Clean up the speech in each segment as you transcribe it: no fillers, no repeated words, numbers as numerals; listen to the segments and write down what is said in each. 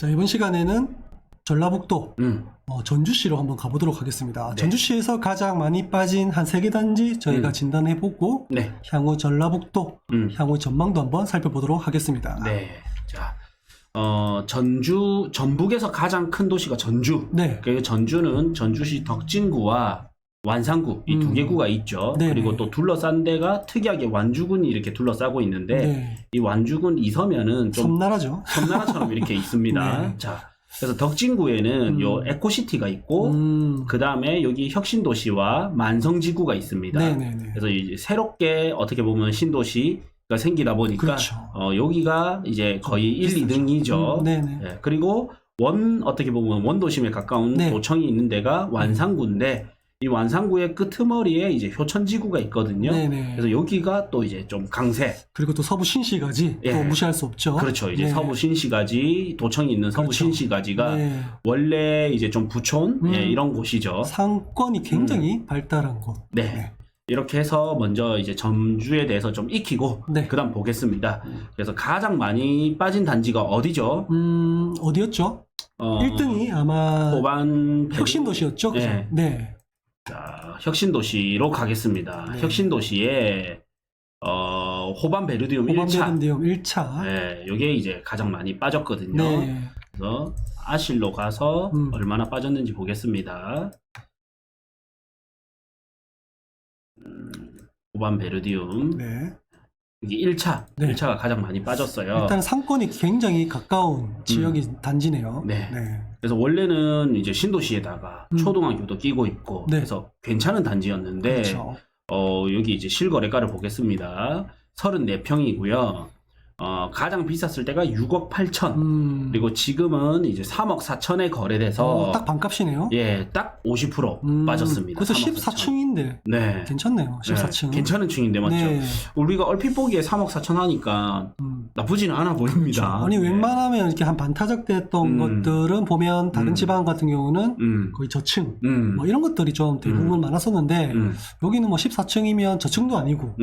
자, 이번 시간에는 전라북도 전주시로 한번 가보도록 하겠습니다. 네. 전주시에서 가장 많이 빠진 한 3개 단지 저희가 진단해보고 네. 향후 전라북도 향후 전망도 한번 살펴보도록 하겠습니다. 네. 자, 전북에서 가장 큰 도시가 전주. 네. 그 전주는 전주시 덕진구와 완산구 이 두 개 구가 있죠. 네. 그리고 또 둘러싼 데가 특이하게 완주군이 이렇게 둘러싸고 있는데 네. 이 완주군 이서면은 좀 섬나라죠. 섬나라처럼 이렇게 있습니다. 네. 자, 그래서 덕진구에는 요 에코시티가 있고 그 다음에 여기 혁신도시와 만성지구가 있습니다. 네네네. 그래서 이제 새롭게 어떻게 보면 신도시가 생기다 보니까 그렇죠. 여기가 이제 거의 1, 2등이죠. 네네. 네, 그리고 어떻게 보면 원도심에 가까운 네. 도청이 있는 데가 완산구인데 이 완산구의 끄트머리에 이제 효천지구가 있거든요. 네네. 그래서 여기가 또 이제 좀 강세. 그리고 또 서부 신시가지 예. 또 무시할 수 없죠. 그렇죠. 이제 네. 서부 신시가지, 도청이 있는 서부 그렇죠. 신시가지가 네. 원래 이제 좀 부촌 이런 곳이죠. 상권이 굉장히 발달한 곳. 네. 이렇게 해서 먼저 이제 전주에 대해서 좀 익히고 네. 그다음 보겠습니다. 그래서 가장 많이 빠진 단지가 어디죠? 어디였죠? 1등이 아마 호반 혁신도시였죠. 그죠? 네. 네. 자, 혁신도시로 가겠습니다. 네. 혁신도시에 호반 베르디움 1차. 호반베른디움 1차. 네, 이게 이제 가장 많이 빠졌거든요. 네. 그래서 아실로 가서 얼마나 빠졌는지 보겠습니다. 호반 베르디움. 네. 이게 1차. 네. 1차가 가장 많이 빠졌어요. 일단 상권이 굉장히 가까운 지역이 단지네요. 네. 네. 그래서 원래는 이제 신도시에다가 초등학교도 끼고 있고 네. 그래서 괜찮은 단지였는데 그렇죠. 여기 이제 실거래가를 보겠습니다. 34평이고요. 가장 비쌌을 때가 6억 8천. 그리고 지금은 이제 3억 4천에 거래돼서 딱 반값이네요. 예, 딱 50% 빠졌습니다. 그것도 3억 4천. 14층인데 네. 괜찮네요. 14층. 네, 괜찮은 층인데 맞죠? 네. 우리가 얼핏 보기에 3억 4천 하니까 나쁘지는 않아 보입니다. 아니 네. 웬만하면 이렇게 한 반타작됐던 것들은 보면 다른 지방 같은 경우는 거의 저층 뭐 이런 것들이 좀 대부분 많았었는데 여기는 뭐 14층이면 저층도 아니고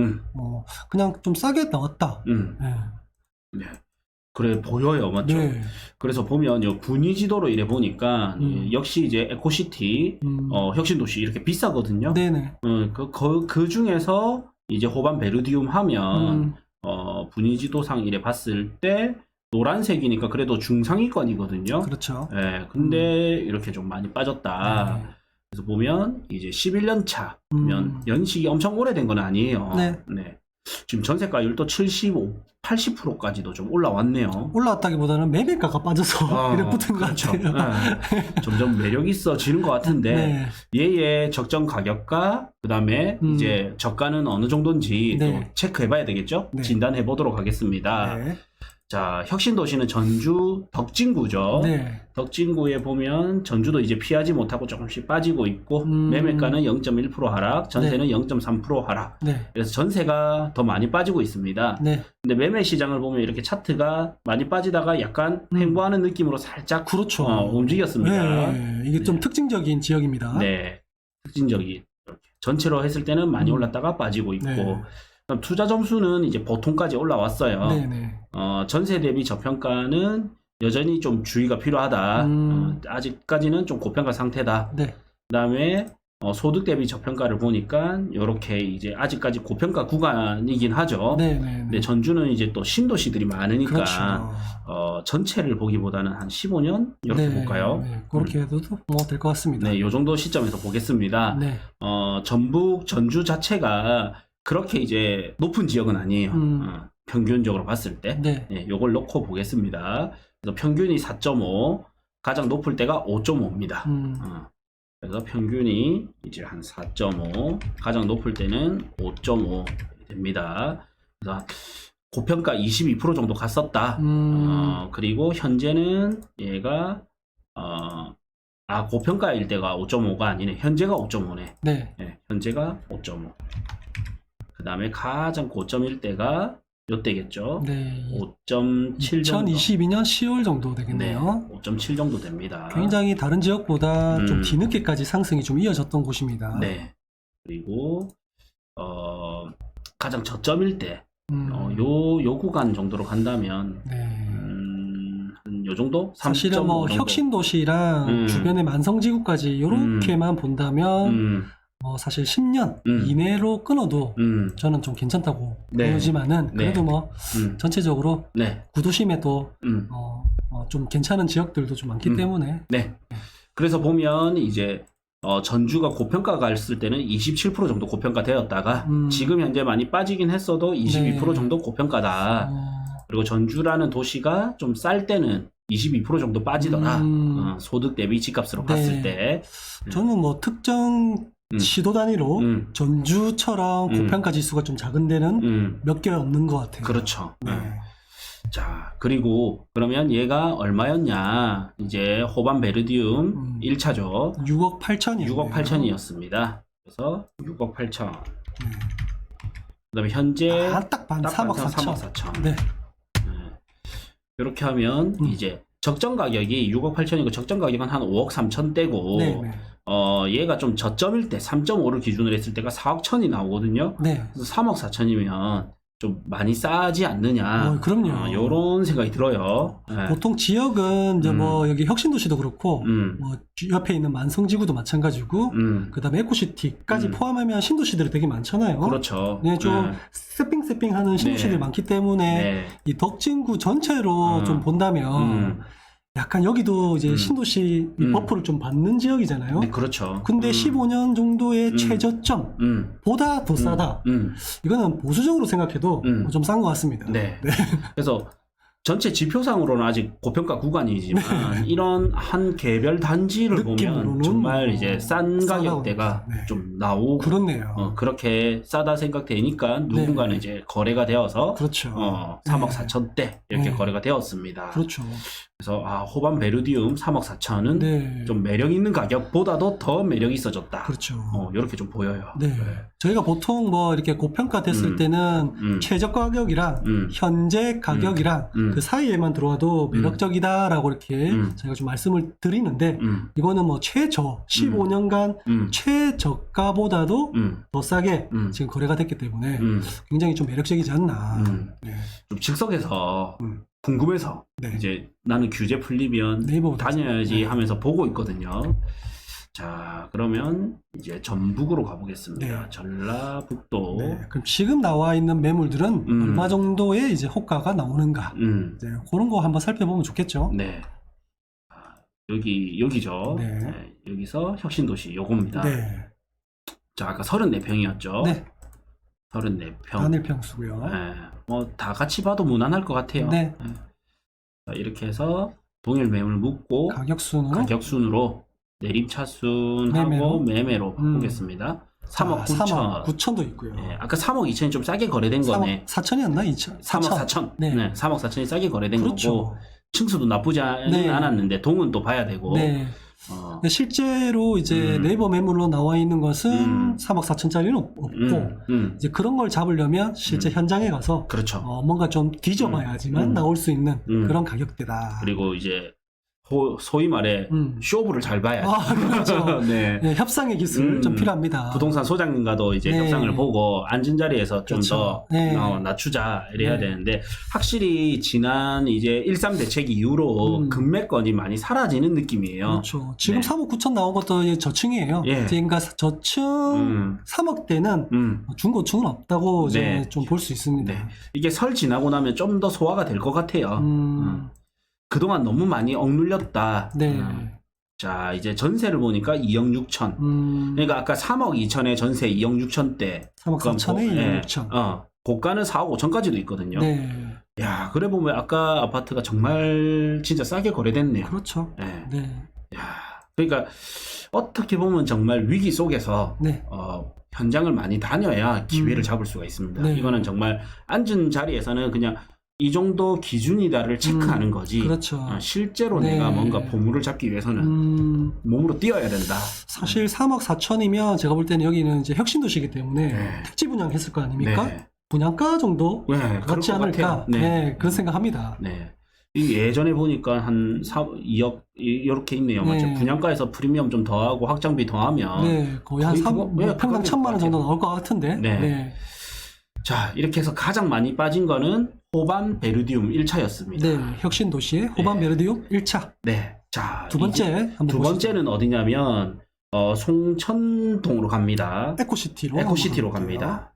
그냥 좀 싸게 나왔다. 네. 네. 그래 보여요, 맞죠? 네. 그래서 보면 요 분위지도로 이래 보니까 역시 이제 에코시티, 혁신도시 이렇게 비싸거든요. 네네. 그 중에서 이제 호반 베르디움 하면 분위지도상 이래 봤을 때 노란색이니까 그래도 중상위권이거든요. 그렇죠. 네, 근데 이렇게 좀 많이 빠졌다. 네. 그래서 보면 이제 11년 차면 연식이 엄청 오래된 건 아니에요. 네. 지금 전세가율도 80%까지도 좀 올라왔네요. 올라왔다기보다는 매매가가 빠져서 이래 붙은 그렇죠. 것 같아요. 네. 점점 매력 있어지는 것 같은데 얘의 적정 가격과 그 다음에 이제 저가는 어느 정도인지 또 체크해봐야 되겠죠? 네. 진단해보도록 하겠습니다. 네. 자, 혁신도시는 전주 덕진구죠. 네. 덕진구에 보면 전주도 이제 피하지 못하고 조금씩 빠지고 있고 매매가는 0.1% 하락, 전세는 0.3% 하락. 네. 그래서 전세가 더 많이 빠지고 있습니다. 네. 근데 매매 시장을 보면 이렇게 차트가 많이 빠지다가 약간 횡보하는 느낌으로 살짝 그렇죠. 움직였습니다. 네. 이게 좀 특징적인 지역입니다. 네. 특징적이 전체로 했을 때는 많이 올랐다가 빠지고 있고 네. 그럼 투자 점수는 이제 보통까지 올라왔어요. 네네. 전세 대비 저평가는 여전히 좀 주의가 필요하다. 아직까지는 좀 고평가 상태다. 네. 그 다음에 소득 대비 저평가를 보니까 이렇게 이제 아직까지 고평가 구간이긴 하죠. 네네. 근데 전주는 이제 또 신도시들이 많으니까 그렇죠. 전체를 보기보다는 한 15년 이렇게 볼까요? 네. 그렇게 해도 뭐 될 것 같습니다. 네, 이 정도 시점에서 보겠습니다. 네. 전북 전주 자체가 그렇게 이제 높은 지역은 아니에요. 평균적으로 봤을 때. 네. 네, 요걸 놓고 보겠습니다. 그래서 평균이 4.5, 가장 높을 때가 5.5입니다. 그래서 평균이 이제 한 4.5, 가장 높을 때는 5.5 됩니다. 그래서 고평가 22% 정도 갔었다. 그리고 현재는 얘가 고평가일 때가 5.5가 아니네. 현재가 5.5네. 네. 네, 현재가 5.5. 그 다음에 가장 고점일 때가 요때겠죠. 네. 5.7 정도. 2022년 10월 정도 되겠네요. 네, 5.7 정도 됩니다. 굉장히 다른 지역보다 좀 뒤늦게까지 상승이 좀 이어졌던 곳입니다. 네. 그리고 가장 저점일 때 요 구간 정도로 간다면 네. 한 요 정도? 사실은 뭐 3.5 정도. 혁신도시랑 주변의 만성지구까지 이렇게만 본다면 사실 10년 이내로 끊어도 저는 좀 괜찮다고 네. 보지만은 그래도 네. 뭐 전체적으로 네. 구도심에 또 좀 괜찮은 지역들도 좀 많기 때문에 네. 그래서 보면 이제 전주가 고평가 갔을 때는 27% 정도 고평가 되었다가 지금 현재 많이 빠지긴 했어도 22% 네. 정도 고평가다. 그리고 전주라는 도시가 좀 쌀 때는 22% 정도 빠지더라. 소득 대비 집값으로 네. 봤을 때. 저는 뭐 특정 시도 단위로 전주처럼 고평가 지수가 좀 작은 데는 몇 개 없는 것 같아요. 그렇죠. 네. 자, 그리고 그러면 얘가 얼마였냐? 이제 호반 베르디움 1차죠. 6억 8천이요. 6억 8천이었습니다. 그래서 6억 8천. 네. 그다음에 현재 딱 반 3억 4천. 3억 4천. 네. 이렇게 하면 이제 적정 가격이 6억 8천이고 적정 가격은 한 5억 3천대고 네. 얘가 좀 저점일 때 3.5를 기준으로 했을 때가 4억 천이 나오거든요. 네. 그래서 3억 4천이면 좀 많이 싸지 않느냐. 그럼요. 요런 생각이 들어요. 네. 보통 지역은 이제 뭐 여기 혁신도시도 그렇고 음. 옆에 있는 만성지구도 마찬가지고 그다음에 에코시티까지 포함하면 신도시들이 되게 많잖아요. 그렇죠. 네, 좀 세핑하는 신도시들이 네. 많기 때문에 네. 이 덕진구 전체로 좀 본다면 약간 여기도 이제 신도시 버프를 좀 받는 지역이잖아요. 네, 그렇죠. 근데 15년 정도의 최저점보다 더 싸다. 이거는 보수적으로 생각해도 좀 싼 것 같습니다. 네. 그래서 전체 지표상으로는 아직 고평가 구간이지만 이런 한 개별 단지를 보면 느낌으로는 정말 이제 싼 가격대가 네. 좀 나오고 그렇네요. 그렇게 싸다 생각되니까 누군가는 이제 거래가 되어서 그렇죠. 3억 4천대 이렇게 네. 거래가 되었습니다. 그렇죠. 그래서 호반 베르디움 3억 4천은 네. 좀 매력 있는 가격보다도 더 매력이 있어졌다. 그렇죠. 이렇게 좀 보여요. 네. 저희가 보통 뭐 이렇게 고평가 됐을 때는 최저 가격이랑 현재 가격이랑 그 사이에만 들어와도 매력적이다라고 이렇게 저희가 좀 말씀을 드리는데 이거는 뭐 최저 15년간 최저가보다도 더 싸게 지금 거래가 됐기 때문에 굉장히 좀 매력적이지 않나. 네. 좀 즉석에서 궁금해서 네. 이제 나는 규제 풀리면 네이버 다녀야지 하면서 보고 있거든요. 자, 그러면 이제 전북으로 가보겠습니다. 네. 전라북도. 네. 그럼 지금 나와 있는 매물들은 얼마 정도의 이제 호가가 나오는가? 네. 그런 거 한번 살펴보면 좋겠죠. 네. 여기죠. 네. 네. 여기서 혁신도시 요겁니다. 네. 자, 아까 34평이었죠. 네. 34평. 단일 평수고요. 네. 뭐 다 같이 봐도 무난할 것 같아요. 네. 네. 자, 이렇게 해서 동일 매물 묶고 가격순으로 내림차순하고 매매로 보겠습니다. 3억 9천. 3억 9천도 있고요. 네, 아까 3억 2천이 좀 싸게 거래된 거네. 4천이었나? 2천? 3억 4천. 네. 네, 3억 4천이 싸게 거래된 그렇죠. 거고. 층수도 나쁘지 네. 않았는데 동은 또 봐야 되고. 네. 근데 실제로 이제 네이버 매물로 나와 있는 것은 3억 4천짜리는 없고 이제 그런 걸 잡으려면 실제 현장에 가서 그렇죠. 뭔가 좀 뒤져봐야지만 나올 수 있는 그런 가격대다. 그리고 이제 소위 말해 쇼부를 잘 봐야지. 그렇죠. 네. 네, 협상의 기술 좀 필요합니다. 부동산 소장님과도 이제 네. 협상을 보고 앉은 자리에서 좀 더 그렇죠. 네. 낮추자 이래야 네. 되는데 확실히 지난 이제 13 대책 이후로 금매권이 많이 사라지는 느낌이에요. 그렇죠. 지금 네. 3억 9천 나온 것도 이제 저층이에요. 예. 그러니까 저층 3억대는 중고층은 없다고 이제 네. 좀 볼 수 있습니다. 네. 이게 설 지나고 나면 좀 더 소화가 될 것 같아요. 그동안 너무 많이 억눌렸다. 네. 자, 이제 전세를 보니까 2억 6천. 그러니까 아까 3억 2천에 전세 2억 6천대. 3억 4천에 2억 6천. 고가는 4억 5천까지도 있거든요. 네. 야, 그래 보면 아까 아파트가 정말 진짜 싸게 거래됐네요. 그렇죠. 네. 네. 야, 그러니까 어떻게 보면 정말 위기 속에서 네. 현장을 많이 다녀야 기회를 잡을 수가 있습니다. 네. 이거는 정말 앉은 자리에서는 그냥 이 정도 기준이다를 체크하는 거지. 그렇죠. 실제로 네. 내가 뭔가 보물을 잡기 위해서는 몸으로 뛰어야 된다. 사실 3억 4천이면 제가 볼 때는 여기는 이제 혁신도시이기 때문에 네. 택지 분양했을 거 아닙니까? 네. 분양가 정도 네, 같지 그럴 것 않을까? 같아요. 네. 네, 그런 생각합니다. 네. 이 예전에 보니까 한 2억 이렇게 있네요. 네. 맞죠? 분양가에서 프리미엄 좀 더하고 확장비 더하면 네, 거의 한 거의 3, 그거- 뭐 네, 평당 그거 1,000만 원 정도 나올 것 같은데. 네. 네. 자, 이렇게 해서 가장 많이 빠진 거는 호반 베르디움 1차였습니다. 네, 혁신 도시의 호반 베르디움 1차. 네. 자, 두 번째 한번 두 보시죠. 번째는 어디냐면 송천동으로 갑니다. 에코시티로 갑니다.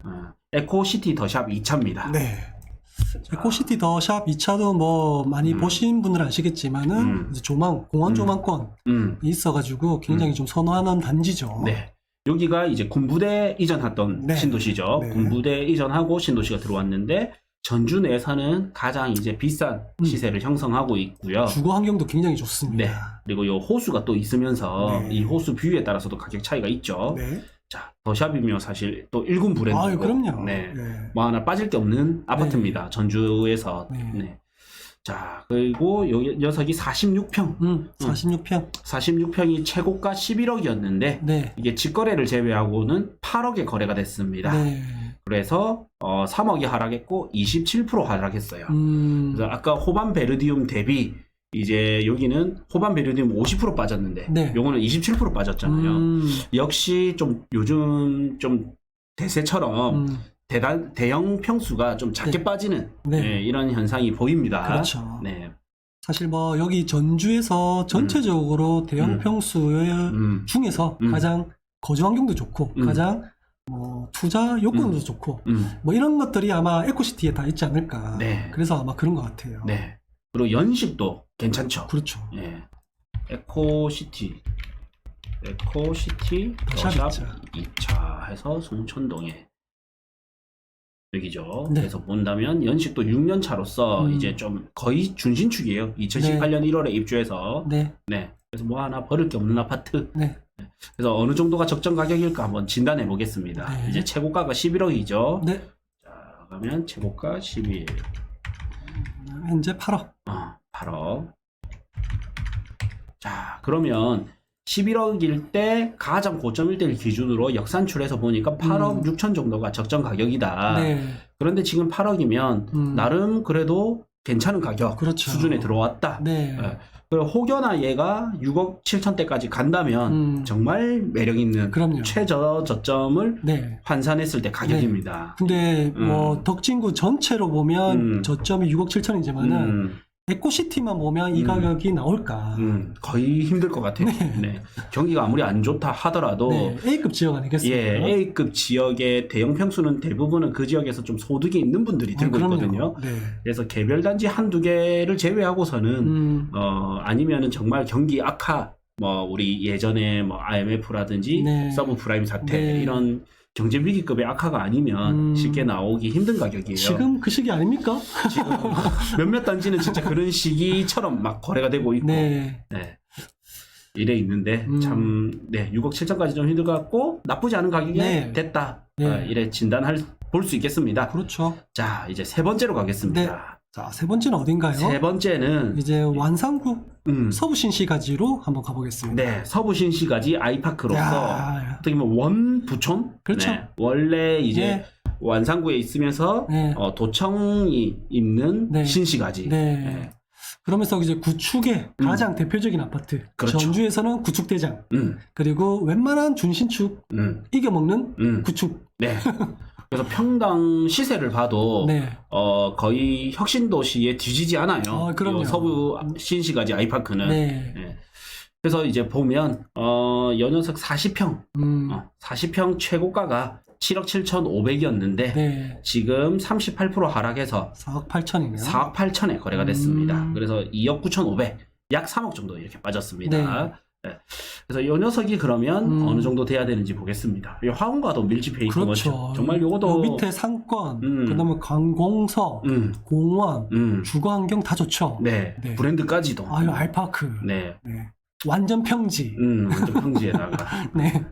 에코시티 더샵 2차입니다. 네. 에코시티 더샵 2차도 뭐 많이 보신 분들은 아시겠지만은 이제 공원 조망권이 있어가지고 굉장히 좀 선호하는 단지죠. 네. 여기가 이제 군부대 이전했던 네. 신도시죠. 네. 군부대 이전하고 신도시가 들어왔는데 전주 내에서는 가장 이제 비싼 시세를 형성하고 있고요. 주거 환경도 굉장히 좋습니다. 네. 그리고 요 호수가 또 있으면서 네. 이 호수 뷰에 따라서도 가격 차이가 있죠. 네. 자, 더샵이면 사실 또 1군 브랜드고. 아유, 그럼요. 네. 네. 뭐 하나 빠질 게 없는 아파트입니다. 전주에서. 네. 네. 자, 그리고 요 녀석이 46평. 46평. 46평이 최고가 11억이었는데 네. 이게 직거래를 제외하고는 8억에 거래가 됐습니다. 네. 그래서 3억이 하락했고 27% 하락했어요. 그래서 아까 호반 베르디움 대비 이제 여기는 호반 베르디움 50% 빠졌는데 네. 요거는 27% 빠졌잖아요. 역시 좀 요즘 좀 대세처럼 대형 평수가 좀 작게 네. 빠지는 네. 네, 이런 현상이 보입니다. 그렇죠. 네. 사실 뭐 여기 전주에서 전체적으로 대형 평수의 중에서 가장 거주 환경도 좋고 가장 뭐 투자 요건도 좋고 뭐 이런 것들이 아마 에코시티에 다 있지 않을까. 네. 그래서 아마 그런 것 같아요. 네. 그리고 연식도 괜찮죠. 그렇죠. 예. 에코시티 더샵 2차 해서 송천동에 여기죠. 네. 그래서 본다면 연식도 6년 차로서 이제 좀 거의 준신축이에요. 2018년 1월에 입주해서 네. 네. 그래서 뭐 하나 버릴 게 없는 아파트. 네. 그래서 어느 정도가 적정 가격일까 한번 진단해 보겠습니다. 네. 이제 최고가가 11억이죠. 네. 자, 그러면 최고가 11. 현재 8억. 8억. 자, 그러면 11억일 때 가장 고점일 때를 기준으로 역산출해서 보니까 8억 6천 정도가 적정 가격이다. 네. 그런데 지금 8억이면 나름 그래도 괜찮은 가격 그렇죠. 수준에 들어왔다. 네. 그리고 혹여나 얘가 6억 7천대까지 간다면 정말 매력 있는 그럼요. 최저점을 네. 환산했을 때 가격입니다. 근데 뭐 덕진구 전체로 보면 저점이 6억 7천이지만은 에코시티만 보면 이 가격이 나올까? 거의 힘들 것 같아요. 네. 네. 경기가 아무리 안 좋다 하더라도 네. A급 지역 아니겠습니까? 예, A급 지역의 대형 평수는 대부분은 그 지역에서 좀 소득이 있는 분들이 들고 그럼요. 있거든요. 네. 그래서 개별 단지 한두 개를 제외하고서는 아니면은 정말 경기 악화 뭐 우리 예전에 뭐 IMF라든지 네. 서브프라임 사태 네. 이런 경제 위기급의 악화가 아니면 쉽게 나오기 힘든 가격이에요. 지금 그 시기 아닙니까? 지금 몇몇 단지는 진짜 그런 시기처럼 막 거래가 되고 있고 네. 네. 이래 있는데 참 네, 6억 7천까지 좀 힘들 것 같고 나쁘지 않은 가격에 네. 됐다. 네. 이래 볼 수 있겠습니다. 그렇죠. 자, 이제 세 번째로 가겠습니다. 네. 자, 세 번째는 어딘가요? 세 번째는 이제 완산구 서부 신시가지로 한번 가보겠습니다. 네, 서부 신시가지 아이파크로서 야. 어떻게 보면 원 부촌? 그렇죠. 네, 원래 이제 네. 완산구에 있으면서 네. 도청이 있는 네. 신시가지. 네. 네. 그러면서 이제 구축의 가장 대표적인 아파트. 그렇죠. 전주에서는 구축대장. 그리고 웬만한 준신축 이겨먹는 구축. 네. 그래서 평당 시세를 봐도 네. 거의 혁신도시에 뒤지지 않아요. 그럼요. 이 서부 신시가지 아이파크는. 네. 네. 그래서 이제 보면 요 녀석 40평 40평 최고가가 7억 7,500이었는데 네. 지금 38% 하락해서 4억 8천이네요. 4억 8천에 거래가 됐습니다. 그래서 2억 9,500, 약 3억 정도 이렇게 빠졌습니다. 네. 네. 그래서 요 녀석이 그러면 어느 정도 돼야 되는지 보겠습니다. 이 화원과도 밀집해 있고 그렇죠. 정말 요것도 요 밑에 상권, 그다음에 관공서, 공원, 주거환경 다 좋죠. 네. 네. 브랜드까지도. 아유 알파크. 네. 네. 완전 평지. 완전 평지에다가. 네.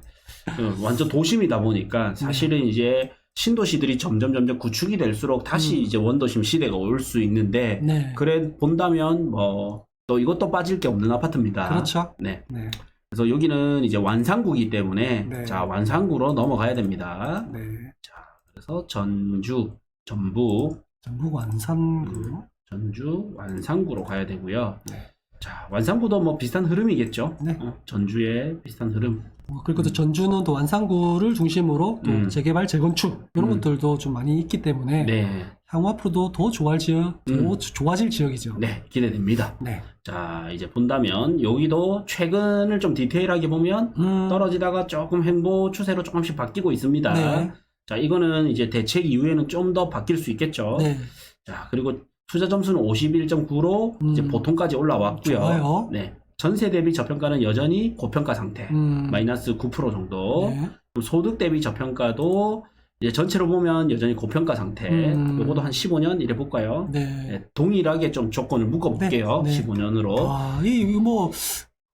완전 도심이다 보니까 사실은 이제 신도시들이 점점 구축이 될수록 다시 이제 원도심 시대가 올 수 있는데 네. 그래 본다면 뭐 또 이것도 빠질 게 없는 아파트입니다. 그렇죠. 네. 네. 그래서 여기는 이제 완산구이기 때문에 네. 자 완산구로 넘어가야 됩니다. 네. 자 그래서 전북 전북 완산구. 전주 완산구로 가야 되고요. 네. 자 완산구도 뭐 비슷한 흐름이겠죠. 네. 전주의 비슷한 흐름. 그리고 또 전주는 또 완산구를 중심으로 또 재개발, 재건축 이런 것들도 좀 많이 있기 때문에 네. 향후 앞으로도 더 좋아질 지역이죠. 네, 기대됩니다. 네. 자, 이제 본다면 여기도 최근을 좀 디테일하게 보면 떨어지다가 조금 횡보 추세로 조금씩 바뀌고 있습니다. 네. 자, 이거는 이제 대책 이후에는 좀 더 바뀔 수 있겠죠. 네. 자, 그리고 투자 점수는 51.9로 이제 보통까지 올라왔고요. 좋아요. 네. 전세 대비 저평가는 여전히 고평가 상태. 마이너스 9% 정도. 네. 소득 대비 저평가도 이제 전체로 보면 여전히 고평가 상태. 요것도 한 15년 이래 볼까요? 네. 네, 동일하게 좀 조건을 묶어볼게요. 네. 15년으로. 아, 이거 뭐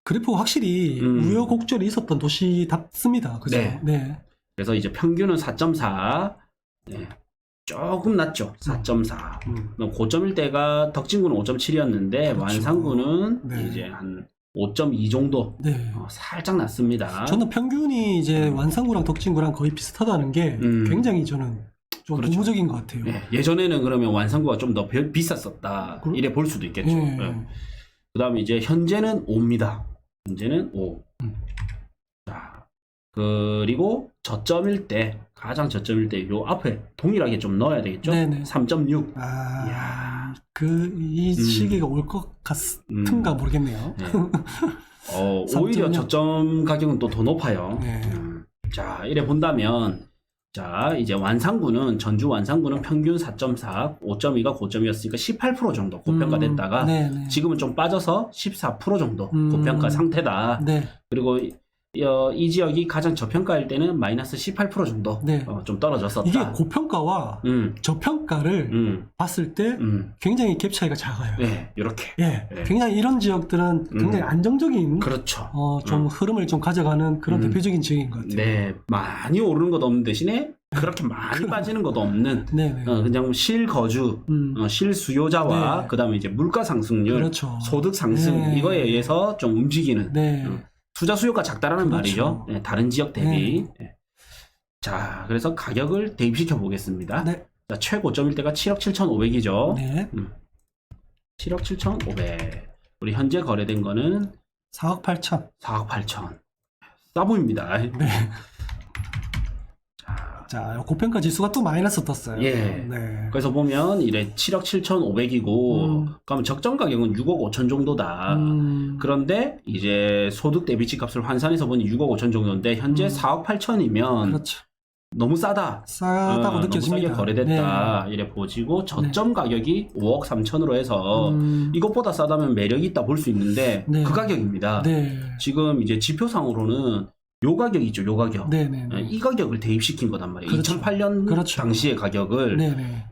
그래프 확실히 우여곡절이 있었던 도시답습니다. 그죠? 네. 네. 그래서 이제 평균은 4.4. 네. 조금 낮죠. 4.4. 고점일 때가 덕진구는 5.7이었는데 그렇죠. 완산구는 네. 이제 한 5.2 정도 네. 살짝 낮습니다. 저는 평균이 이제 완산구랑 덕진구랑 거의 비슷하다는 게 굉장히 저는 좀 그렇죠. 고무적인 것 같아요. 네, 예전에는 그러면 완산구가 좀 더 비쌌었다. 이래 볼 수도 있겠죠. 네. 네. 그 다음에 이제 현재는 5입니다. 현재는 5. 자, 그리고 저점일 때, 가장 저점일 때 요 앞에 동일하게 좀 넣어야 되겠죠? 네네. 3.6. 아, 이야. 이 시기가 올 것 같은가 모르겠네요. 네. 오히려 3.6. 저점 가격은 또 더 높아요. 네. 자, 이래 본다면, 자, 이제 완산구는, 전주 완산구는 평균 4.4, 5.2가 고점이었으니까 18% 정도 고평가됐다가, 네네. 지금은 좀 빠져서 14% 정도 고평가 상태다. 네. 그리고 이 지역이 가장 저평가일 때는 마이너스 18% 정도 네. 좀 떨어졌었다. 이게 고평가와 저평가를 봤을 때 굉장히 갭 차이가 작아요. 네, 이렇게. 예, 네. 굉장히 이런 지역들은 굉장히 안정적인 그렇죠. 좀 흐름을 좀 가져가는 그런 대표적인 지역인 것 같아요. 네, 많이 오르는 것도 없는 대신에 그렇게 많이 빠지는 것도 없는 네네. 그냥 실거주, 실수요자와 네. 그 다음에 이제 물가 상승률, 그렇죠. 소득 상승 네. 이거에 의해서 좀 움직이는 네. 투자 수요가 작다라는 그렇죠. 말이죠. 네, 다른 지역 대비. 네. 자, 그래서 가격을 대입시켜 보겠습니다. 네. 자, 최고점일 때가 7억 7,500이죠. 네. 7억 7,500. 우리 현재 거래된 거는 4억 8천. 4억 8천. 싸 보입니다. 네. 자, 고평가 지수가 또 마이너스 떴어요. 예. 네. 그래서 보면 이래 7억 7,500이고 그러면 적정 가격은 6억 5천 정도다. 그런데 이제 소득 대비 집값을 환산해서 보니 6억 5천 정도인데 현재 4억 8천이면 그렇죠. 너무 싸다. 싸다고 느껴집니다. 너무 싸게 거래됐다. 이래 보지고 저점 가격이 5억 3천으로 해서 이것보다 싸다면 매력이 있다 볼 수 있는데 네. 그 가격입니다. 네. 지금 이제 지표상으로는 요 가격이죠, 요 가격. 네네. 이 가격을 대입시킨 거단 말이에요. 그렇죠. 2008년 그렇죠. 당시의 가격을 네네.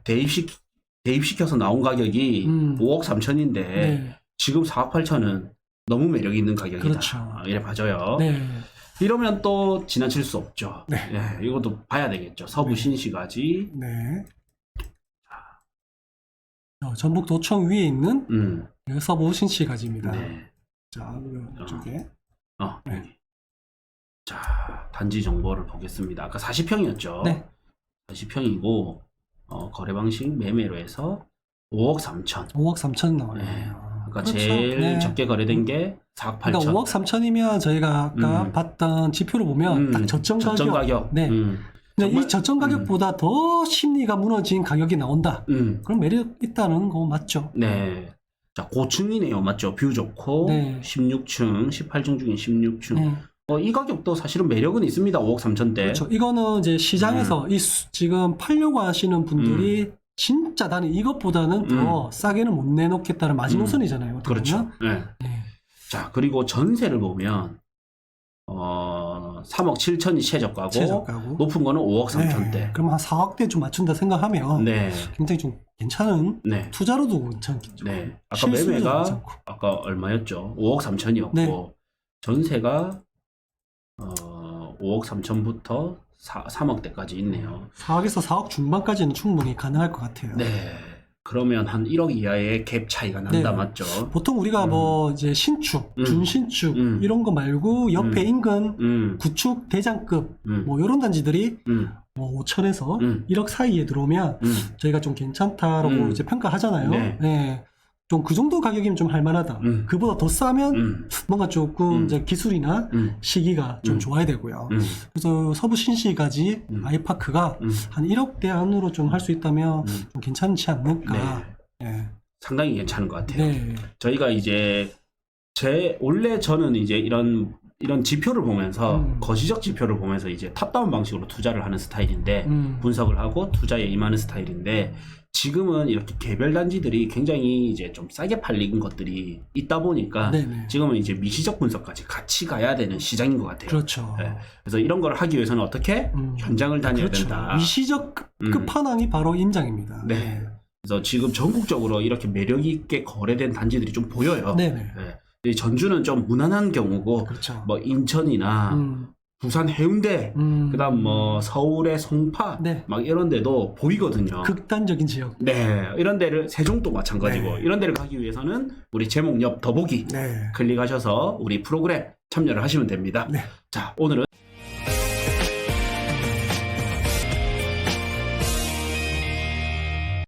대입시켜서 나온 가격이 5억 3천인데 네. 지금 4억 8천은 너무 매력이 있는 가격이다. 그렇죠. 이래 봐줘요. 네. 이러면 또 지나칠 수 없죠. 네. 예, 이것도 봐야 되겠죠. 서부 신시가지. 네. 전북 도청 위에 있는 서부 신시가지입니다. 네. 자, 이쪽에. 네. 여기. 자, 단지 정보를 보겠습니다. 아까 40평이었죠. 네. 40평이고 거래 방식 매매로 해서 5억 3천. 5억 3천 나와요. 네. 아까 그렇죠. 제일 네. 적게 거래된 게 4억 8천. 그러니까 5억 3천이면 저희가 아까 봤던 지표를 보면 딱 저점 가격. 네. 근데 이 저점 가격보다 더 심리가 무너진 가격이 나온다. 그럼 매력 있다는 거 맞죠? 네. 자, 고층이네요. 맞죠? 뷰 좋고 네. 16층, 18층 중에 16층. 네. 이 가격도 사실은 매력은 있습니다. 5억 3천대. 그렇죠. 이거는 이제 시장에서 지금 팔려고 하시는 분들이 진짜 나는 이것보다는 더 싸게는 못 내놓겠다는 마지노선이잖아요. 그렇죠. 네. 네. 자, 그리고 전세를 보면 3억 7천이 최저가고 최저가고. 높은 거는 5억 3천대. 네. 그럼 한 4억대 좀 맞춘다 생각하면 네. 굉장히 좀 괜찮은 네. 투자로도 괜찮겠죠. 네. 아까 실수요도 매매가 괜찮고. 아까 얼마였죠? 5억 3천이었고 네. 전세가 5억 3천부터 3억대까지 있네요. 4억에서 4억 중반까지는 충분히 가능할 것 같아요. 네. 그러면 한 1억 이하의 갭 차이가 난다. 네. 맞죠? 보통 우리가 뭐 이제 신축, 준신축 이런 거 말고 옆에 인근 구축 대장급 뭐 이런 단지들이 뭐 5천에서 1억 사이에 들어오면 저희가 좀 괜찮다라고 이제 평가하잖아요. 네. 네. 좀 그 정도 가격이면 좀 할만하다. 그보다 더 싸면 뭔가 조금 이제 기술이나 시기가 좀 좋아야 되고요. 그래서 서부 신시까지 아이파크가 한 1억대 안으로 좀 할 수 있다면 좀 괜찮지 않을까. 네. 상당히 괜찮은 것 같아요. 네. 저희가 이제 원래 저는 이제 이런 지표를 보면서 거시적 지표를 보면서 이제 탑다운 방식으로 투자를 하는 스타일인데 분석을 하고 투자에 임하는 스타일인데 지금은 이렇게 개별 단지들이 굉장히 이제 좀 싸게 팔린 것들이 있다 보니까 네네. 지금은 이제 미시적 분석까지 같이 가야 되는 시장인 것 같아요. 그렇죠. 네. 그래서 이런 걸 하기 위해서는 어떻게 현장을 다녀야 그렇죠. 된다. 미시적 끝판왕이 바로 임장입니다. 네. 그래서 지금 전국적으로 이렇게 매력 있게 거래된 단지들이 좀 보여요. 네네. 네. 이 전주는 좀 무난한 경우고, 그렇죠. 뭐 인천이나 부산 해운대, 그다음 뭐 서울의 송파, 네. 막 이런 데도 보이거든요. 극단적인 지역. 네, 이런 데를 세종도 마찬가지고 네. 이런 데를 가기 위해서는 우리 제목 옆 더보기 네. 클릭하셔서 우리 프로그램 참여를 하시면 됩니다. 네. 자, 오늘은